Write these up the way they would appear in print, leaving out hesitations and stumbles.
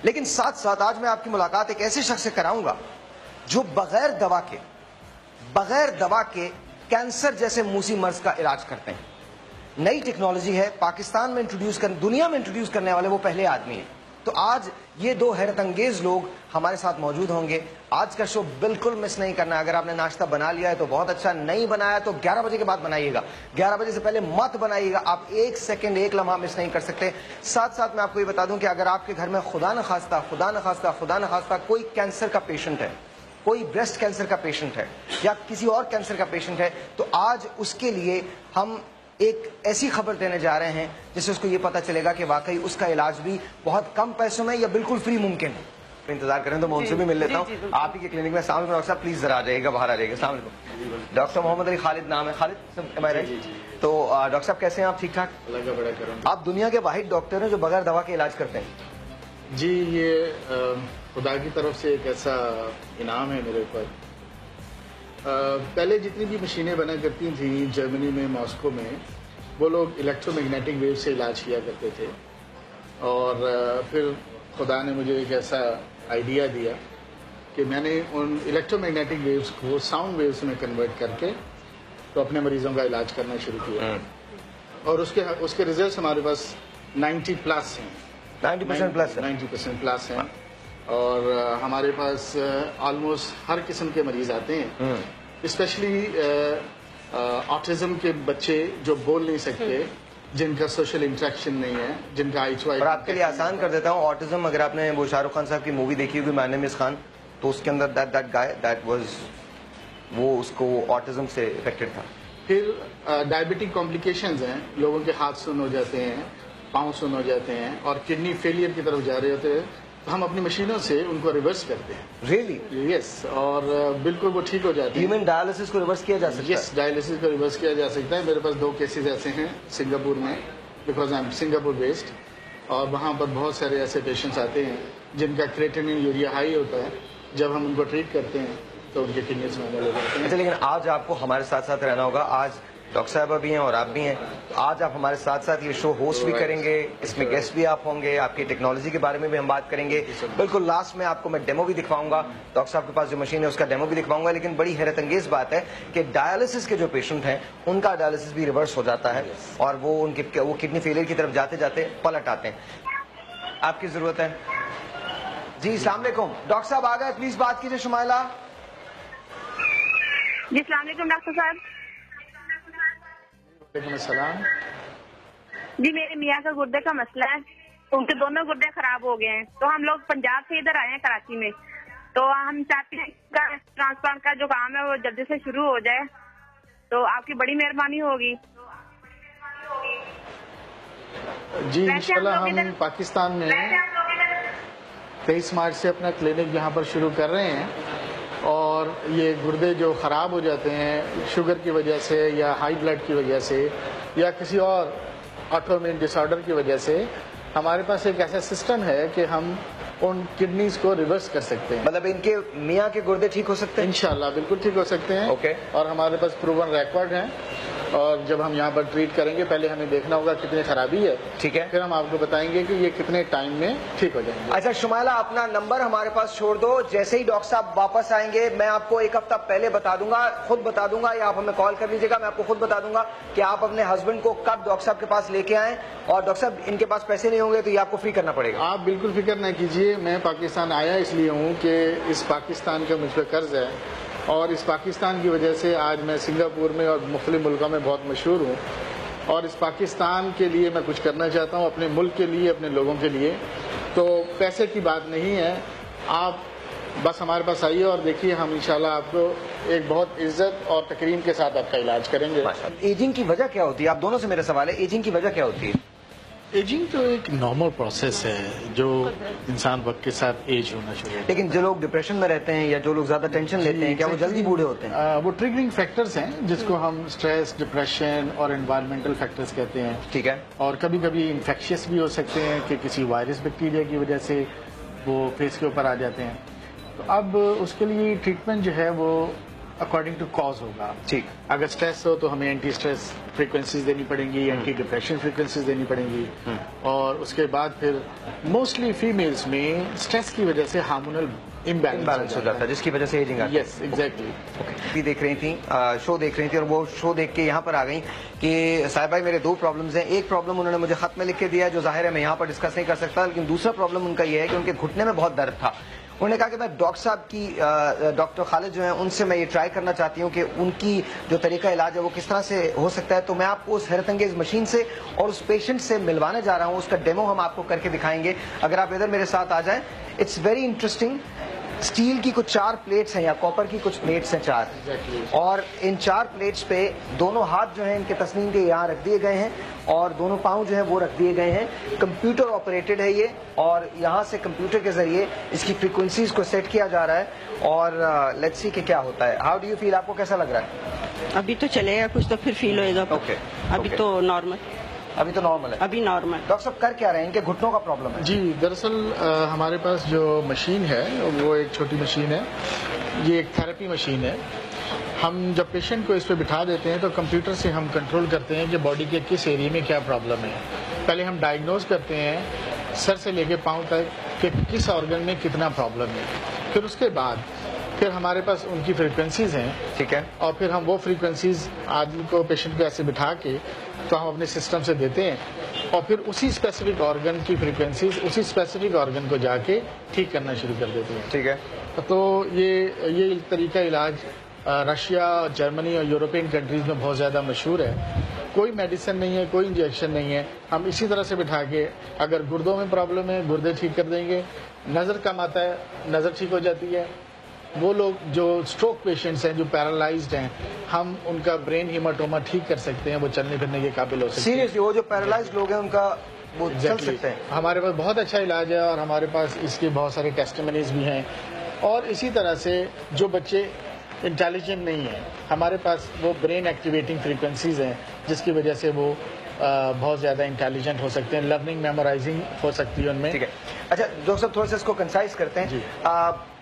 लेकिन साथ साथ आज मैं आपकी मुलाकात एक ऐसे शख्स से कराऊंगा जो बगैर दवा के कैंसर जैसे मूसी मर्ज का इलाज करते हैं। नई टेक्नोलॉजी है, पाकिस्तान में दुनिया में इंट्रोड्यूस करने वाले वो पहले आदमी हैं। तो आज ये दो हैरत अंगेज लोग हमारे साथ मौजूद होंगे। आज का शो बिल्कुल मिस नहीं करना। अगर आपने नाश्ता बना लिया है तो बहुत अच्छा, नहीं बनाया तो 11 बजे के बाद बनाइएगा, 11 बजे से पहले मत बनाइएगा। आप एक सेकंड, एक लम्हा मिस नहीं कर सकते। साथ साथ मैं आपको ये बता दूं कि अगर आपके घर में खुदा न खास्ता कोई कैंसर का पेशेंट है, कोई ब्रेस्ट कैंसर का पेशेंट है या किसी और कैंसर का पेशेंट है, तो आज उसके लिए हम एक ऐसी खबर देने जा रहे हैं जिससे उसको ये पता चलेगा कि वाकई उसका इलाज भी बहुत कम पैसों में या बिल्कुल फ्री मुमकिन है। तो इंतजार करें तो मैं उनसे भी मिल लेता हूँ। आप ही के क्लिनिक में। सामने डॉक्टर साहब प्लीज जरा आ जाइएगा, बाहर आ जाइएगा। अस्सलाम वालेकुम। डॉक्टर मोहम्मद अली खालिद नाम है। खालिद तो डॉक्टर साहब कैसे हैं आप? ठीक ठाक, अल्लाह का बड़ा करम। आप दुनिया के वाहिद डॉक्टर हैं जो बगैर दवा के इलाज करते हैं। जी, ये खुदा की तरफ से एक ऐसा इनाम है मेरे ऊपर। पहले जितनी भी मशीनें बना करती थी जर्मनी में, मॉस्को में, वो लोग इलेक्ट्रोमैग्नेटिक वेव से इलाज किया करते थे। और फिर खुदा ने मुझे एक ऐसा आइडिया दिया कि मैंने उन इलेक्ट्रोमैग्नेटिक वेव्स को साउंड वेव्स में कन्वर्ट करके तो अपने मरीजों का इलाज करना शुरू किया। और उसके रिजल्ट्स हमारे पास 90+ हैं। 90% प्लस हैं। और हमारे पास ऑलमोस्ट हर किस्म के मरीज आते हैं, स्पेशली ऑटिज्म के बच्चे जो बोल नहीं सकते, जिनका सोशल इंटरेक्शन नहीं है, जिनका आई टू आई। और आपके लिए आसान कर देता हूँ, ऑटिज्म, अगर आपने वो शाहरुख खान साहब की मूवी देखी होगी माय नेम इज खान, तो उसके अंदर दैट गाय वो उसको ऑटिज्म से इफेक्टेड था। फिर डायबिटिक कॉम्प्लिकेशंस हैं, लोगों के हाथ सुन्न हो जाते हैं, पाँव सुन्न हो जाते हैं और किडनी फेलियर की तरफ जा रहे होते हैं, तो हम अपनी मशीनों से उनको रिवर्स करते हैं। रियली? यस, और बिल्कुल वो ठीक हो जाते हैं। ह्यूमन डायलिसिस को रिवर्स किया जा सकता है? यस, डायलिसिस को रिवर्स किया जा सकता है। मेरे पास 2 केसेस ऐसे हैं सिंगापुर में, because I am Singapore based, और वहाँ पर बहुत सारे ऐसे पेशेंट्स आते हैं जिनका क्रिएटिनिन यूरिया हाई होता है। जब हम उनको ट्रीट करते हैं तो उनके किडनीज नॉर्मल हो जाते हैं। अच्छा, लेकिन आज आपको हमारे साथ साथ रहना होगा। आज डॉक्टर साहबा भी हैं और आप भी हैं, तो आज आप हमारे साथ साथ ये शो होस्ट भी करेंगे, इसमें गेस्ट भी आप होंगे, आपकी टेक्नोलॉजी के बारे में भी हम बात करेंगे। बिल्कुल लास्ट में आपको मैं डेमो भी दिखवाऊंगा, डॉक्टर साहब के पास जो मशीन है उसका डेमो भी दिखवाऊंगा। लेकिन बड़ी हैरत अंगेज बात है कि डायलिसिस के जो पेशेंट हैं उनका डायलिसिस भी रिवर्स हो जाता है और वो किडनी फेलियर की तरफ जाते जाते पलट आते हैं। आपकी जरूरत है जी। अस्सलाम वालेकुम, डॉक्टर साहब आ गए, प्लीज बात कीजिए। शुमाइला जी, अस्सलाम वालेकुम डॉक्टर साहब। सलाम जी, मेरे मियाँ का गुर्दे का मसला है, उनके दोनों गुर्दे खराब हो गए हैं। तो हम लोग पंजाब से इधर आए हैं कराची में, तो हम चाहते हैं कि ट्रांसप्लांट का जो काम है वो जल्दी से शुरू हो जाए, तो आपकी बड़ी मेहरबानी होगी। जी, इंशाल्लाह हम पाकिस्तान में 23 मार्च से अपना क्लिनिक यहाँ पर शुरू कर रहे हैं। और ये गुर्दे जो ख़राब हो जाते हैं शुगर की वजह से या हाई ब्लड की वजह से या किसी और ऑटोइम्यून डिसऑर्डर की वजह से, हमारे पास एक ऐसा सिस्टम है कि हम उन किडनीज को रिवर्स कर सकते हैं। मतलब इनके मियाँ के गुर्दे ठीक हो सकते हैं? इंशाल्लाह बिल्कुल ठीक हो सकते हैं। ओके। और हमारे पास प्रूवन रिकॉर्ड है। और जब हम यहाँ पर ट्रीट करेंगे, पहले हमें देखना होगा कितनी खराबी है, ठीक है, फिर हम आपको बताएंगे कि ये कितने टाइम में ठीक हो जाएंगे। अच्छा शुमाइला, अपना नंबर हमारे पास छोड़ दो। जैसे ही डॉक्टर साहब वापस आएंगे मैं आपको 1 हफ्ता पहले बता दूंगा, खुद बता दूंगा, या आप हमें कॉल कर लीजिएगा, मैं आपको खुद बता दूंगा कि आप अपने हस्बैंड को कब डॉक्टर साहब के पास लेके आए। और डॉक्टर साहब, इनके पास पैसे नहीं होंगे तो ये आपको फ्री करना पड़ेगा। आप बिल्कुल फिक्र न कीजिए। मैं पाकिस्तान आया इसलिए हूँ कि इस पाकिस्तान का मुझ पर कर्ज है, और इस पाकिस्तान की वजह से आज मैं सिंगापुर में और मुख्तलिफ मुल्कों में बहुत मशहूर हूँ। और इस पाकिस्तान के लिए मैं कुछ करना चाहता हूँ, अपने मुल्क के लिए, अपने लोगों के लिए। तो पैसे की बात नहीं है, आप बस हमारे पास आइए और देखिए, हम इंशाल्लाह आपको एक बहुत इज्जत और तकरीम के साथ आपका इलाज करेंगे। एजिंग की वजह क्या होती है? आप दोनों से मेरा सवाल है, एजिंग की वजह क्या होती है? एजिंग तो एक नॉर्मल प्रोसेस है, जो इंसान वक्त के साथ एज होना शुरू होता है। लेकिन जो लोग डिप्रेशन में रहते हैं या जो लोग ज्यादा टेंशन लेते हैं, क्या वो जल्दी बूढ़े होते हैं? वो ट्रिगरिंग फैक्टर्स हैं जिसको हम स्ट्रेस, डिप्रेशन और एनवायरमेंटल फैक्टर्स कहते हैं। ठीक है। और कभी कभी इन्फेक्शियस भी हो सकते हैं कि किसी वायरस बैक्टीरिया की वजह से वो फेस के ऊपर आ जाते हैं। तो अब उसके लिए ट्रीटमेंट जो है वो अकॉर्डिंग टू कॉज होगा। ठीक। अगर स्ट्रेस हो तो हमें एंटी स्ट्रेस फ्रीक्वेंसीज देनी पड़ेंगी, एंटी डिप्रेशन फ्रीक्वेंसीज देनी पड़ेंगी, और उसके बाद फिर मोस्टली फीमेल्स में स्ट्रेस की वजह से हार्मोनल इम्बैलेंस हो जाता है, जिसकी वजह से एजिंग आती है। Yes, exactly. भी देख रही थी, शो देख रही थी, और वो शो देख के यहाँ पर आ गई कि साहिब भाई मेरे दो प्रॉब्लम्स हैं। एक प्रॉब्लम उन्होंने मुझे खत में लिख के दिया है, जो जाहिर है मैं यहाँ पर डिस्कस नहीं कर सकता, लेकिन दूसरा प्रॉब्लम उनका ये है कि उनके घुटने में बहुत दर्द था। उन्होंने कहा कि मैं डॉक्टर साहब की, डॉक्टर खालिद जो हैं, उनसे मैं ये ट्राई करना चाहती हूँ कि उनकी जो तरीका इलाज है वो किस तरह से हो सकता है। तो मैं आपको उस हैरतअंगेज मशीन से और उस पेशेंट से मिलवाने जा रहा हूँ, उसका डेमो हम आपको करके दिखाएंगे। अगर आप इधर मेरे साथ आ जाएं, इट्स वेरी इंटरेस्टिंग। स्टील की कुछ 4 प्लेट्स हैं या कॉपर की कुछ प्लेट्स हैं 4, और इन 4 प्लेट्स पे दोनों हाथ जो हैं इनके तस्नीम के यहाँ रख दिए गए हैं, और दोनों पाँव जो हैं वो रख दिए गए हैं। कंप्यूटर ऑपरेटेड है ये, और यहाँ से कंप्यूटर के जरिए इसकी फ्रीक्वेंसीज को सेट किया जा रहा है, और लेट्स सी कि क्या होता है। हाउ डू यू फील, आपको कैसा लग रहा है? अभी तो चलेगा, कुछ तो फिर फील होएगा। ओके, अभी तो नॉर्मल, अभी तो नॉर्मल है। अभी नॉर्मल। डॉक्टर साहब कर क्या रहे हैं, इनके घुटनों का प्रॉब्लम है? जी, दरअसल हमारे पास जो मशीन है वो एक छोटी मशीन है, ये एक थेरेपी मशीन है। हम जब पेशेंट को इस पे बिठा देते हैं तो कंप्यूटर से हम कंट्रोल करते हैं कि बॉडी के किस एरिया में क्या प्रॉब्लम है। पहले हम डायग्नोज करते हैं सर से लेके पाँव तक कि किस ऑर्गन में कितना प्रॉब्लम है, फिर उसके बाद फिर हमारे पास उनकी फ्रीक्वेंसीज हैं। ठीक है। और फिर हम वो फ्रीक्वेंसीज आदमी को, पेशेंट को ऐसे बिठा के तो हम अपने सिस्टम से देते हैं, और फिर उसी स्पेसिफिक ऑर्गन की फ्रीक्वेंसीज उसी स्पेसिफिक ऑर्गन को जाके ठीक करना शुरू कर देते हैं। ठीक है। तो ये तरीका इलाज रशिया, जर्मनी और यूरोपियन कंट्रीज में बहुत ज़्यादा मशहूर है। कोई मेडिसिन नहीं है, कोई इंजेक्शन नहीं है, हम इसी तरह से बिठा के, अगर गुर्दों में प्रॉब्लम है गुर्दे ठीक कर देंगे, नज़र कम आता है नज़र ठीक हो जाती है। वो लोग जो स्ट्रोक पेशेंट्स हैं, जो पैरालाइज्ड हैं, हम उनका ब्रेन हीमाटोमा ठीक कर सकते हैं, वो चलने फिरने के काबिल हो सकते हैं। सीरियसली, वो जो पैरालाइज्ड लोग हैं उनका वो चल सकते हैं। हमारे पास बहुत अच्छा इलाज है, और हमारे पास इसके बहुत सारे टेस्टिमनीज भी हैं। और इसी तरह से जो बच्चे इंटेलिजेंट नहीं है, हमारे पास वो ब्रेन एक्टिवेटिंग फ्रीक्वेंसीज हैं, जिसकी वजह से वो बहुत ज़्यादा इंटेलिजेंट हो सकते हैं, लर्निंग मेमोराइजिंग हो सकती है उनमें। ठीक है। अच्छा डॉक्टर साहब, थोड़ा सा इसको कंसाइज करते हैं।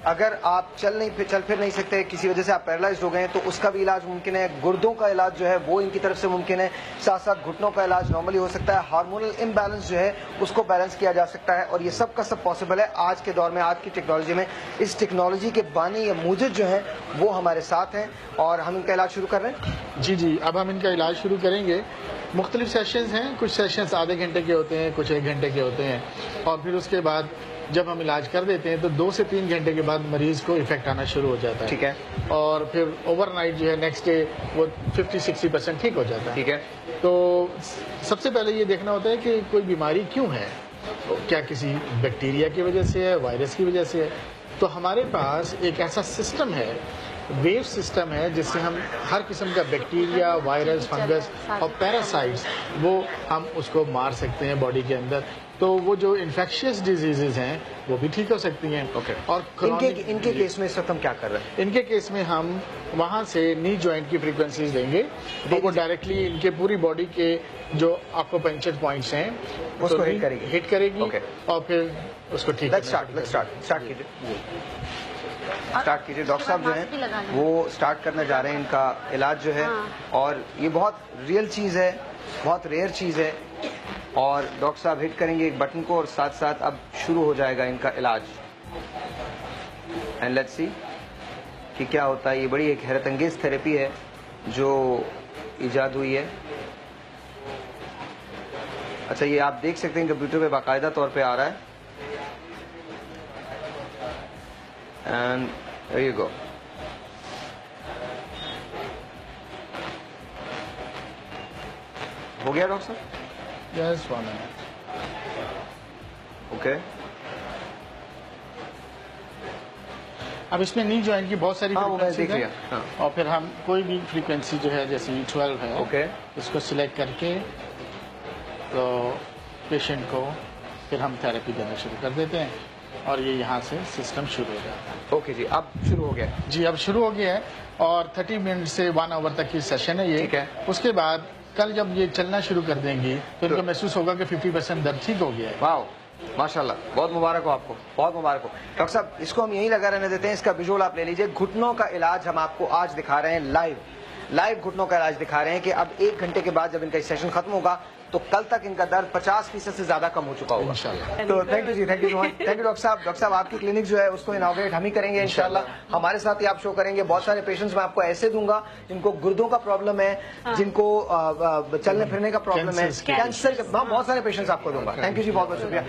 अगर आप चल फिर नहीं सकते, किसी वजह से आप पैरालाइज्ड हो गए हैं, तो उसका भी इलाज मुमकिन है। गुर्दों का इलाज जो है वो इनकी तरफ से मुमकिन है, साथ साथ घुटनों का इलाज नॉर्मली हो सकता है। हार्मोनल इम्बैलेंस जो है उसको बैलेंस किया जा सकता है, और ये सब का सब पॉसिबल है आज के दौर में, आज की टेक्नोलॉजी में। इस टेक्नोलॉजी के बानी या मूजिद जो है वो हमारे साथ हैं, और हम इनका इलाज शुरू कर रहे हैं। जी, अब हम इनका इलाज शुरू करेंगे। मुख्तलिफ सेशंस हैं, कुछ सेशंस आधे घंटे के होते हैं, कुछ 1 घंटे के होते हैं, और फिर उसके बाद जब हम इलाज कर देते हैं तो 2 से 3 घंटे के बाद मरीज को इफेक्ट आना शुरू हो जाता है। ठीक है। और फिर ओवरनाइट जो है नेक्स्ट डे वो 50-60% ठीक हो जाता है। ठीक है। तो सबसे पहले ये देखना होता है कि कोई बीमारी क्यों है, क्या किसी बैक्टीरिया की वजह से है, वायरस की वजह से है। तो हमारे पास एक ऐसा सिस्टम है, वेव सिस्टम है, जिससे हम हर किस्म का बैक्टीरिया, वायरस, फंगस और पैरासाइट्स वो हम उसको मार सकते हैं बॉडी के अंदर। तो वो जो इन्फेक्शियस डिजीजेज हैं वो भी ठीक हो सकती हैं। और इनके केस में इस वक्त हम क्या कर रहे हैं? इनके केस में हम वहाँ से नी जॉइंट की फ्रीक्वेंसीज देंगे, तो वो डायरेक्टली इनके पूरी बॉडी के जो एक्यूपंक्चर पॉइंट्स हैं उसको हिट करेगी, और फिर उसको ठीक स्टार्ट कीजिए। डॉक्टर साहब जो हैं वो स्टार्ट करने जा रहे हैं इनका इलाज जो है, और ये बहुत रियल चीज़ है, बहुत रेयर चीज़ है, और डॉक्टर साहब हिट करेंगे एक बटन को, और साथ साथ अब शुरू हो जाएगा इनका इलाज। एंड लेट्स सी कि क्या होता है। ये बड़ी एक हैरतअंगेज थेरेपी है जो इजाद हुई है। अच्छा, ये आप देख सकते हैं कंप्यूटर पे बाकायदा तौर पे आ रहा है, एंड देयर यू गो। हो गया डॉक्टर साहब? Yes, 1 minute. ओके। अब इसमें नी जॉइंट की बहुत सारी फ्रीक्वेंसी है, हाँ। और फिर हम कोई भी फ्रीक्वेंसी जो है, जैसे 12 है, ओके, इसको सिलेक्ट करके तो पेशेंट को फिर हम थेरेपी देना शुरू कर देते हैं, और ये यहाँ से सिस्टम शुरू हो जाता है। ओके जी, अब शुरू हो गया। जी, अब शुरू हो गया है, और 30 मिनट से 1 आवर तक की सेशन है ये। ठीक है। उसके बाद कल जब ये चलना शुरू कर देंगी तो इनको महसूस होगा कि 50% दर्द ठीक हो गया है। वाओ। माशाल्लाह, बहुत मुबारक हो आपको, बहुत मुबारक हो। डॉक्टर साहब, इसको हम यहीं लगा रहने देते हैं, इसका विजुअल आप ले लीजिए। घुटनों का इलाज हम आपको आज दिखा रहे हैं लाइव घुटनों का इलाज दिखा रहे हैं कि अब 1 घंटे के बाद जब इनका सेशन खत्म होगा तो कल तक इनका दर्द 50% से ज्यादा कम हो चुका होगा इंशाल्लाह। तो थैंक यू जी, thank you so much, thank you doctor साहब। डॉक्टर साहब, आपकी क्लिनिक जो है उसको इनॉग्रेट हम ही करेंगे इंशाल्लाह। हमारे साथ ही आप शो करेंगे। बहुत सारे पेशेंट्स मैं आपको ऐसे दूंगा जिनको गुर्दों का प्रॉब्लम है, जिनको चलने फिरने का प्रॉब्लम है, कैंसर के, बहुत सारे पेशेंट्स आपको दूंगा। थैंक यू जी, बहुत बहुत शुक्रिया।